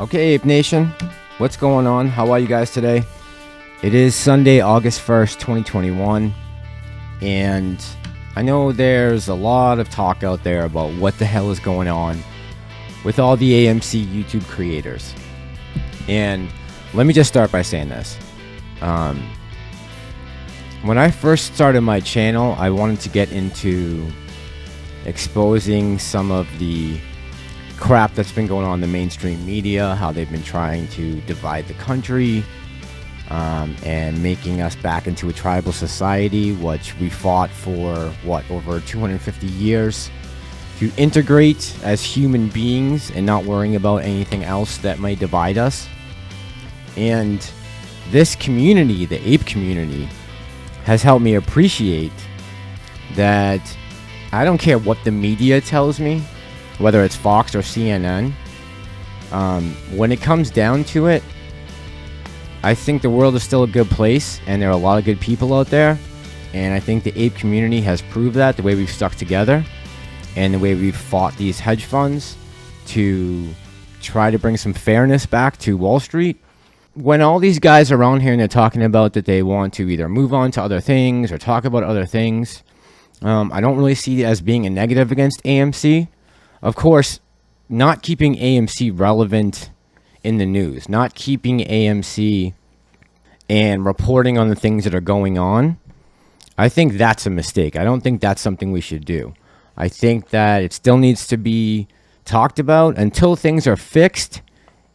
Okay, Ape Nation, what's going on? How are you guys today? It is Sunday, August 1st, 2021, and I know there's a lot of talk out there about what the hell is going on with all the AMC YouTube creators. And let me just start by saying this. When I first started my channel, I wanted to get into exposing some of the crap that's been going on in the mainstream media, how they've been trying to divide the country, and making us back into a tribal society, which we fought for, over 250 years, to integrate as human beings and not worrying about anything else that might divide us. And this community, the ape community, has helped me appreciate that I don't care what the media tells me, whether it's Fox or CNN. When it comes down to it, I think the world is still a good place, and there are a lot of good people out there. And I think the ape community has proved that, the way we've stuck together and the way we've fought these hedge funds to try to bring some fairness back to Wall Street. When all these guys are around here and they're talking about that they want to either move on to other things or talk about other things, I don't really see it as being a negative against AMC. Of course, not keeping AMC relevant in the news, not keeping AMC and reporting on the things that are going on, I think that's a mistake. I don't think that's something we should do. I think that it still needs to be talked about until things are fixed,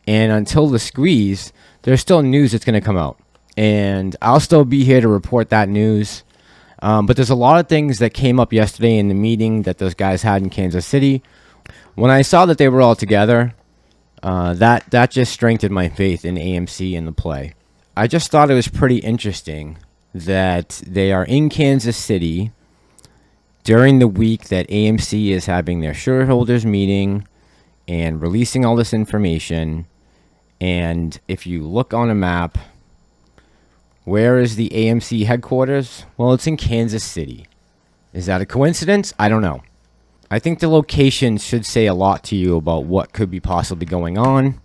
and until the squeeze, there's still news that's going to come out. And I'll still be here to report that news. But there's a lot of things that came up yesterday in the meeting that those guys had in Kansas City. When I saw that they were all together, that just strengthened my faith in AMC and the play. I just thought it was pretty interesting that they are in Kansas City during the week that AMC is having their shareholders meeting and releasing all this information. And if you look on a map, where is the AMC headquarters? Well, it's in Kansas City. Is that a coincidence? I don't know. I think the location should say a lot to you about what could be possibly going on,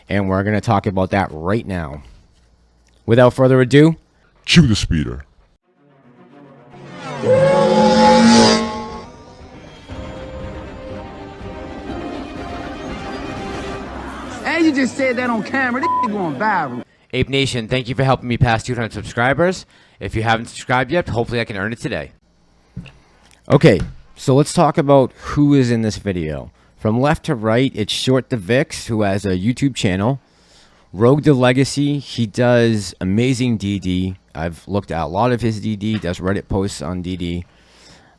and we're going to talk about that right now. Without further ado, cue the speeder. And you just said that on camera. This going viral. Ape Nation, thank you for helping me pass 200 subscribers. If you haven't subscribed yet, hopefully I can earn it today. Okay. So let's talk about who is in this video. From left to right, it's Short the Vix, who has a YouTube channel. Rogue the Legacy, he does amazing DD. I've looked at a lot of his DD, does Reddit posts on DD.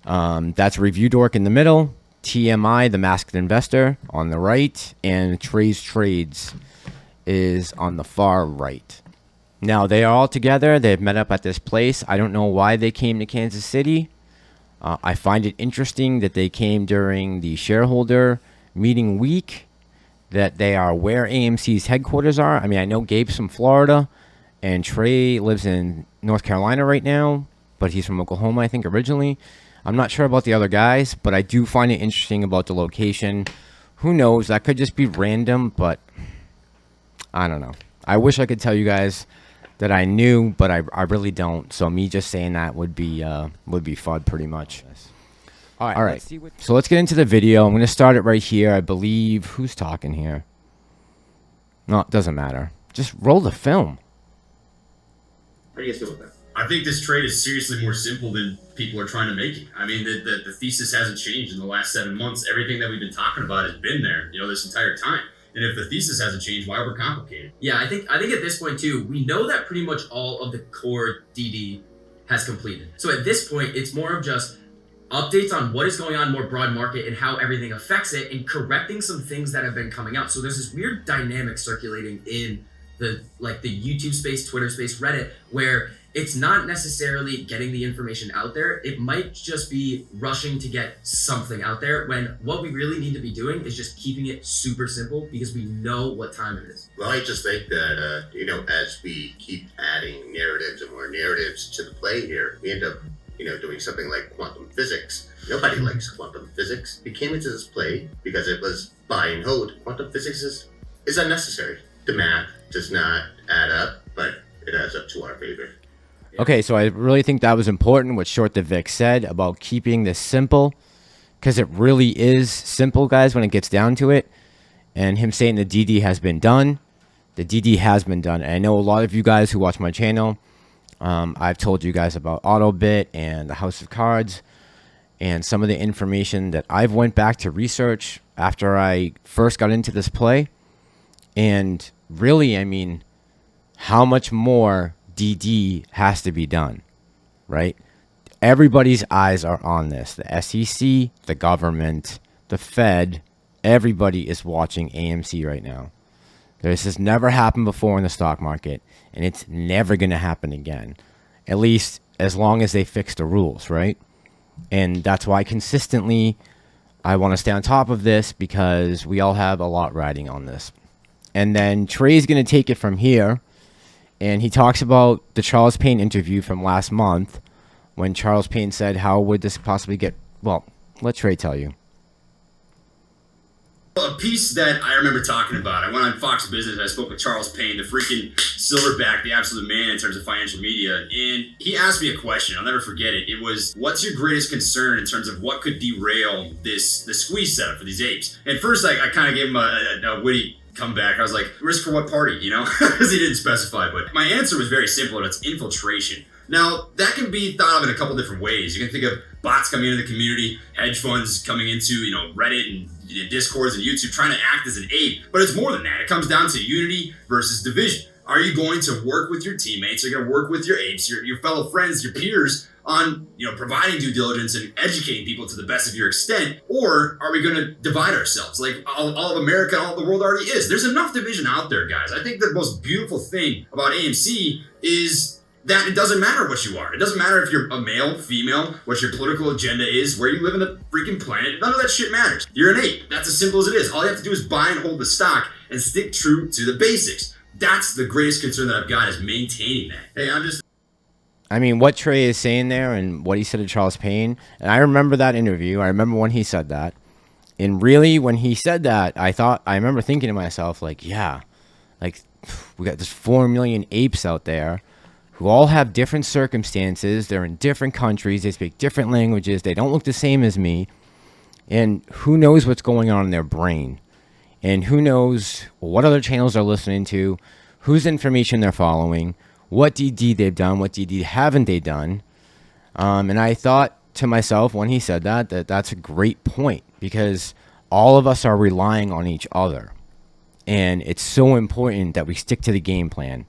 That's Reviewdork in the middle. TMI, the Masked Investor, on the right. And Treys Trades is on the far right. Now, they are all together. They've met up at this place. I don't know why they came to Kansas City. I find it interesting that they came during the shareholder meeting week, that they are where AMC's headquarters are. I mean, I know Gabe's from Florida, and Trey lives in North Carolina right now, but he's from Oklahoma, I think, originally. I'm not sure about the other guys, but I do find it interesting about the location. Who knows? That could just be random, but I don't know. I wish I could tell you guys that I knew, but I really don't. So me just saying that would be FUD pretty much. All right. So let's get into the video. I'm going to start it right here. I believe, who's talking here? No, it doesn't matter. Just roll the film. How do you guys feel about that? I think this trade is seriously more simple than people are trying to make it. I mean, the thesis hasn't changed in the last 7 months. Everything that we've been talking about has been there, this entire time. And if the thesis hasn't changed, why overcomplicate it? Yeah, I think at this point too, we know that pretty much all of the core DD has completed. So at this point, it's more of just updates on what is going on more broad market and how everything affects it, and correcting some things that have been coming out. So there's this weird dynamic circulating in the YouTube space, Twitter space, Reddit, where it's not necessarily getting the information out there. It might just be rushing to get something out there, when what we really need to be doing is just keeping it super simple, because we know what time it is. Well, I just think that, as we keep adding narratives and more narratives to the play here, we end up, doing something like quantum physics. Nobody likes quantum physics. We came into this play because it was buy and hold. Quantum physics is is unnecessary. The math does not add up, but it adds up to our favor. Okay, so I really think that was important what Short the Vic said about keeping this simple, because it really is simple, guys, when it gets down to it. And him saying the DD has been done. The DD has been done. And I know a lot of you guys who watch my channel, I've told you guys about AutoBit and the House of Cards and some of the information that I've went back to research after I first got into this play. And really, I mean, how much more DD has to be done, right? Everybody's eyes are on this. The SEC, the government, the Fed, everybody is watching AMC right now. This has never happened before in the stock market, and it's never going to happen again, at least as long as they fix the rules, right? And that's why consistently I want to stay on top of this, because we all have a lot riding on this. And then Trey's going to take it from here, and he talks about the Charles Payne interview from last month when Charles Payne said, how would this possibly get... Well, let Trey tell you. A piece that I remember talking about, I went on Fox Business, I spoke with Charles Payne, the freaking silverback, the absolute man in terms of financial media, and he asked me a question, I'll never forget it. It was, what's your greatest concern in terms of what could derail the squeeze setup for these apes? And first, I kind of gave him a witty comeback. I was like, risk for what party, you know? Because he didn't specify, but my answer was very simple, and it's infiltration. Now, that can be thought of in a couple different ways. You can think of bots coming into the community, hedge funds coming into, Reddit and Discords and YouTube trying to act as an ape. But it's more than that. It comes down to unity versus division. Are you going to work with your teammates? Are you going to work with your apes, your fellow friends, your peers on, providing due diligence and educating people to the best of your extent? Or are we going to divide ourselves like all of America and all of the world already is? There's enough division out there, guys. I think the most beautiful thing about AMC is that it doesn't matter what you are. It doesn't matter if you're a male, female, what your political agenda is, where you live in the freaking planet. None of that shit matters. You're an ape. That's as simple as it is. All you have to do is buy and hold the stock and stick true to the basics. That's the greatest concern that I've got, is maintaining that. Hey, I mean, what Trey is saying there and what he said to Charles Payne, and I remember that interview. I remember when he said that. And really, when he said that, I remember thinking to myself, like, yeah, like, we got this 4 million apes out there who all have different circumstances. They're in different countries. They speak different languages. They don't look the same as me. And who knows what's going on in their brain? And who knows what other channels they're listening to, whose information they're following, what DD they've done, what DD haven't they done. And I thought to myself when he said that that's a great point, because all of us are relying on each other. And it's so important that we stick to the game plan.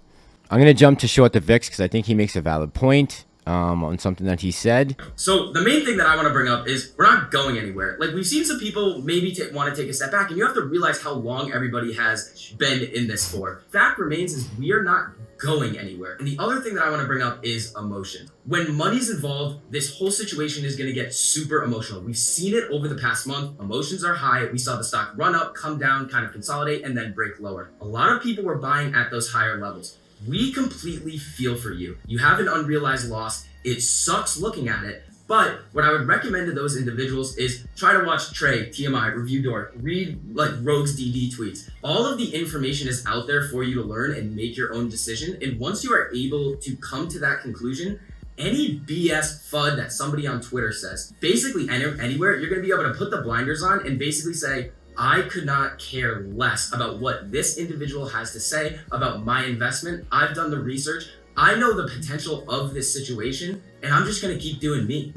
I'm going to jump to Short the Vix because I think he makes a valid point on something that he said. So the main thing that I want to bring up is we're not going anywhere. Like, we've seen some people maybe want to take a step back, and you have to realize how long everybody has been in this for. Fact remains is we are not going anywhere. And the other thing that I want to bring up is emotion. When money's involved, this whole situation is going to get super emotional. We've seen it over the past month. Emotions are high. We saw the stock run up, come down, kind of consolidate, and then break lower. A lot of people were buying at those higher levels. We completely feel for you. You have an unrealized loss. It sucks looking at it. But what I would recommend to those individuals is try to watch Trey, TMI, Reviewdork, read like Rogue's DD tweets. All of the information is out there for you to learn and make your own decision. And once you are able to come to that conclusion, any BS FUD that somebody on Twitter says, basically anywhere, you're going to be able to put the blinders on and basically say, I could not care less about what this individual has to say about my investment. I've done the research. I know the potential of this situation, and I'm just going to keep doing me.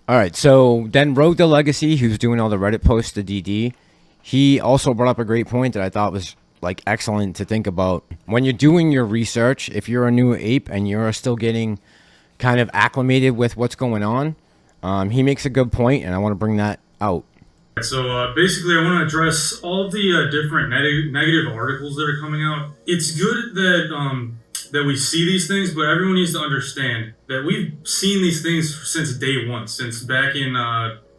All right, so then Rogue the Legacy, who's doing all the Reddit posts to DD, he also brought up a great point that I thought was like excellent to think about. When you're doing your research, if you're a new ape and you're still getting kind of acclimated with what's going on, he makes a good point, and I want to bring that out. So basically, I want to address all of the different negative articles that are coming out. It's good that that we see these things, but everyone needs to understand that we've seen these things since day one, since back in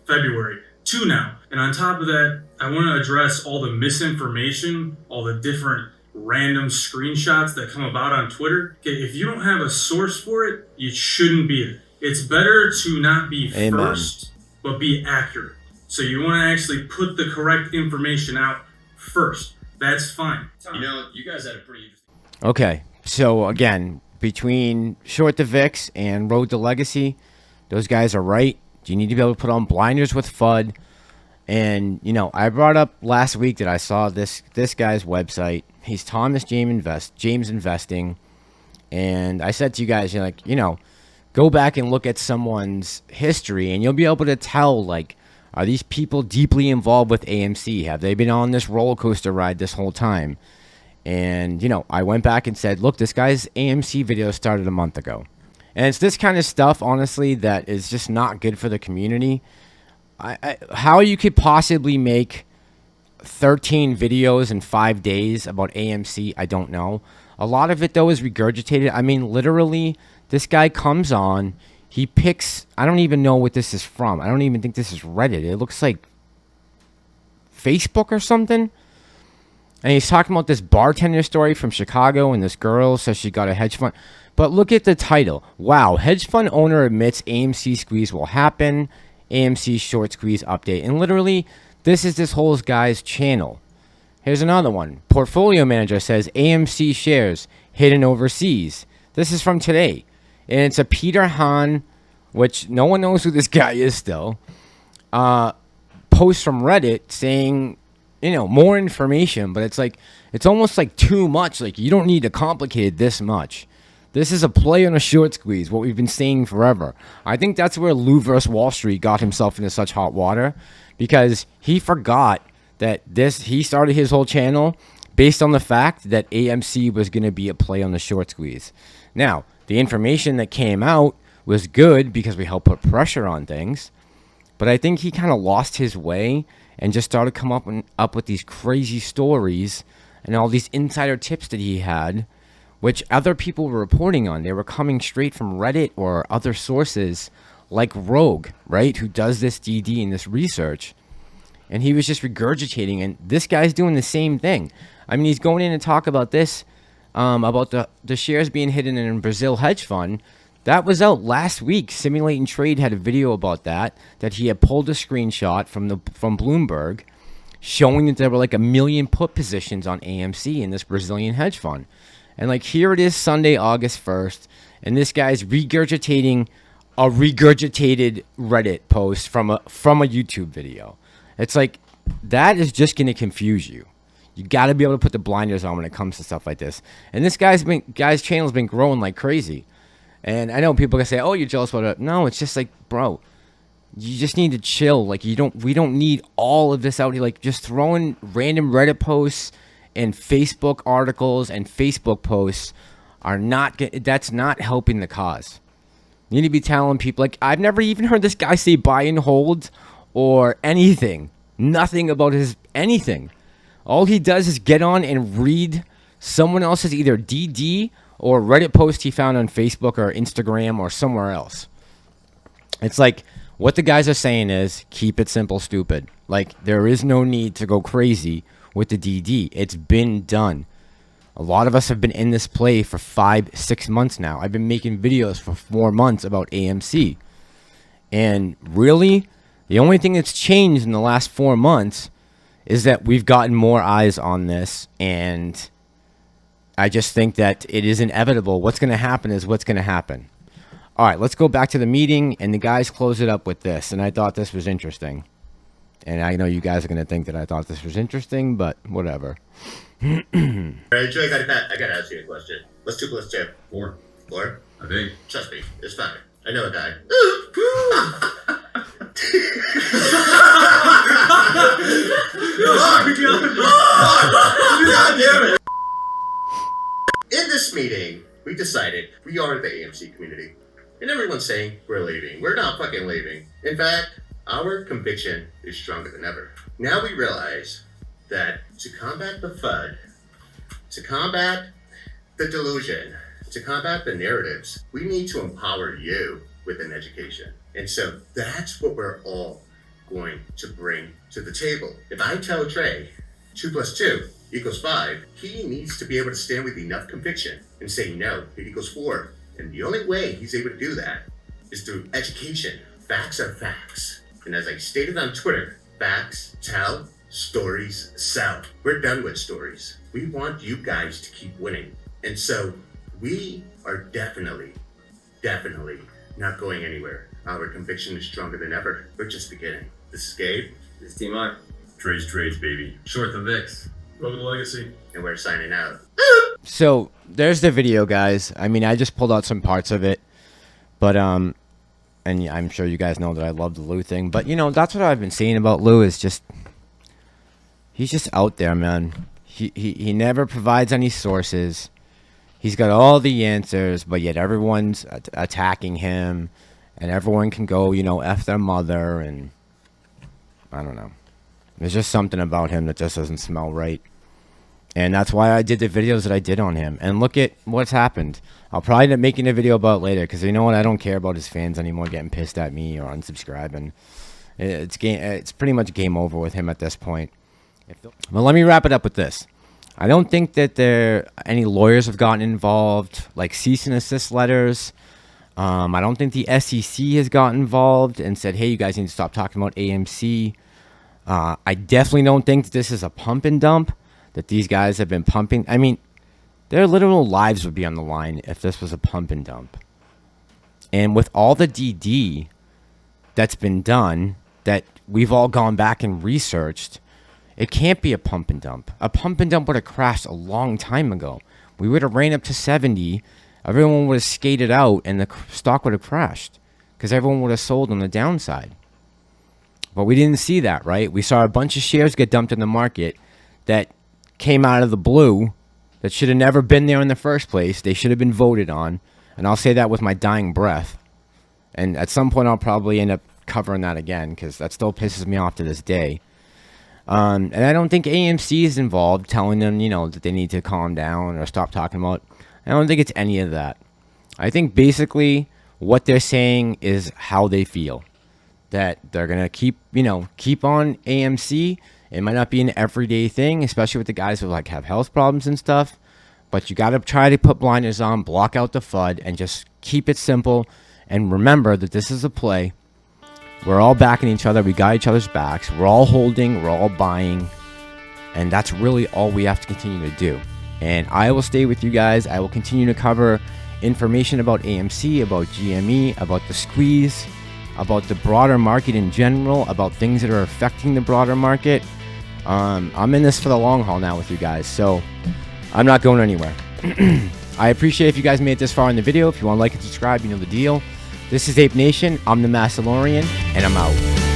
February to now. And on top of that, I want to address all the misinformation, all the different random screenshots that come about on Twitter. Okay, if you don't have a source for it, you shouldn't be it. It's better to not be first, but be accurate. So you want to actually put the correct information out first. That's fine. You know, you guys had a pretty interesting. Okay, so again, between Short to VIX and Road to Legacy, those guys are right. You need to be able to put on blinders with FUD. And, you know, I brought up last week that I saw this guy's website. He's Thomas James Investing. And I said to you guys, go back and look at someone's history, and you'll be able to tell, like, are these people deeply involved with AMC? Have they been on this roller coaster ride this whole time? And, I went back and said, look, this guy's AMC video started a month ago. And it's this kind of stuff, honestly, that is just not good for the community. How you could possibly make 13 videos in 5 days about AMC, I don't know. A lot of it, though, is regurgitated. I mean, literally, this guy comes on, he picks, I don't even know what this is from. I don't even think this is Reddit. It looks like Facebook or something. And he's talking about this bartender story from Chicago, and this girl says she got a hedge fund. But look at the title. Wow, hedge fund owner admits AMC squeeze will happen. AMC short squeeze update. And literally, this is this whole guy's channel. Here's another one. Portfolio manager says AMC shares hidden overseas. This is from today. And it's a Peter Hahn, which no one knows who this guy is still, post from Reddit saying, more information. But it's like, it's almost like too much. Like, you don't need to complicate it this much. This is a play on a short squeeze, what we've been saying forever. I think that's where Lou vs. Wall Street got himself into such hot water, because he forgot that he started his whole channel based on the fact that AMC was going to be a play on the short squeeze. Now, the information that came out was good because we helped put pressure on things, but I think he kind of lost his way and just started coming up with these crazy stories and all these insider tips that he had, which other people were reporting on. They were coming straight from Reddit or other sources like ROUGE, right, who does this DD and this research. And he was just regurgitating, and this guy's doing the same thing. I mean, he's going in and talk about this, about the shares being hidden in a Brazil hedge fund. That was out last week. Simulate and Trade had a video about that he had pulled a screenshot from Bloomberg showing that there were like 1 million put positions on AMC in this Brazilian hedge fund. And like, here it is, Sunday, August 1st, and this guy's regurgitating a regurgitated Reddit post from a YouTube video. It's like, that is just going to confuse you. You got to be able to put the blinders on when it comes to stuff like this. And this guy's channel's been growing like crazy. And I know people can say, "Oh, you're jealous about it." No, it's just like, bro, you just need to chill. Like, we don't need all of this out here. Like, just throwing random Reddit posts and Facebook articles and Facebook posts that's not helping the cause. You need to be telling people, like, I've never even heard this guy say buy and hold or anything. Nothing about anything. All he does is get on and read someone else's either DD or Reddit post he found on Facebook or Instagram or somewhere else. It's like, what the guys are saying is, keep it simple, stupid. Like, there is no need to go crazy with the DD. It's been done. A lot of us have been in this play for 5-6 months now. I've been making videos for 4 months about AMC. And really, the only thing that's changed in the last 4 months is that we've gotten more eyes on this, and I just think that it is inevitable. What's going to happen is what's going to happen. All right, let's go back to the meeting, and the guys close it up with this, and I thought this was interesting. And I know you guys are going to think that I thought this was interesting, but whatever. All right, Joe, I gotta ask you a question. What's 2 + 2? 4. 4? I think. Trust me, it's fine. I know a guy. God damn it. In this meeting, we decided we are the AMC community. And everyone's saying we're leaving. We're not fucking leaving. In fact, our conviction is stronger than ever. Now we realize that to combat the FUD, to combat the delusion, to combat the narratives, we need to empower you with an education. And so that's what we're all going to bring to the table. If I tell Trey 2 + 2 = 5, he needs to be able to stand with enough conviction and say, no, it equals 4. And the only way he's able to do that is through education. Facts are facts. And as I stated on Twitter, facts tell, Stories sell. We're done with stories. We want you guys to keep winning. And so we are definitely not going anywhere. Our conviction is stronger than ever. We're just beginning. This is Gabe. This is Team I. Treys, baby. Short the Vix. Welcome to Legacy. And we're signing out. So there's the video, guys. I mean, I just pulled out some parts of it, but and I'm sure you guys know that I love the Lou thing. But you know, that's what I've been saying about Lou is just he's just out there, man. He never provides any sources. He's got all the answers, but yet everyone's attacking him, and everyone can go, you know, F their mother, and I don't know. There's just something about him that just doesn't smell right. And that's why I did the videos that I did on him. And look at what's happened. I'll probably end up making a video about it later, because you know what? I don't care about his fans anymore getting pissed at me or unsubscribing. It's pretty much game over with him at this point. Well, let me wrap it up with this. I don't think that any lawyers have gotten involved, like cease and desist letters. I don't think the SEC has gotten involved and said, hey, you guys need to stop talking about AMC. I definitely don't think that this is a pump and dump, that these guys have been pumping. I mean, their literal lives would be on the line if this was a pump and dump. And with all the DD that's been done, that we've all gone back and researched, it can't be a pump and dump. A pump and dump would have crashed a long time ago. We would have ran up to 70, everyone would have skated out, and the stock would have crashed because everyone would have sold on the downside. But we didn't see that, right? We saw a bunch of shares get dumped in the market that came out of the blue that should have never been there in the first place. They should have been voted on. And I'll say that with my dying breath. And at some point, I'll probably end up covering that again, because that still pisses me off to this day. And I don't think AMC is involved, telling them, you know, that they need to calm down or stop talking about. I don't think it's any of that. I think basically what they're saying is how they feel. That they're going to keep on AMC. It might not be an everyday thing, especially with the guys who like have health problems and stuff. But you got to try to put blinders on, block out the FUD, and just keep it simple. And remember that this is a play. We're all backing each other. We got each other's backs. We're all holding. We're all buying. And that's really all we have to continue to do. And I will stay with you guys. I will continue to cover information about AMC, about GME, about the squeeze, about the broader market in general, about things that are affecting the broader market. I'm in this for the long haul now with you guys, so I'm not going anywhere. I appreciate if you guys made it this far in the video. If you want to like and subscribe, you know the deal. This is Ape Nation. I'm the Massalorian, and I'm out.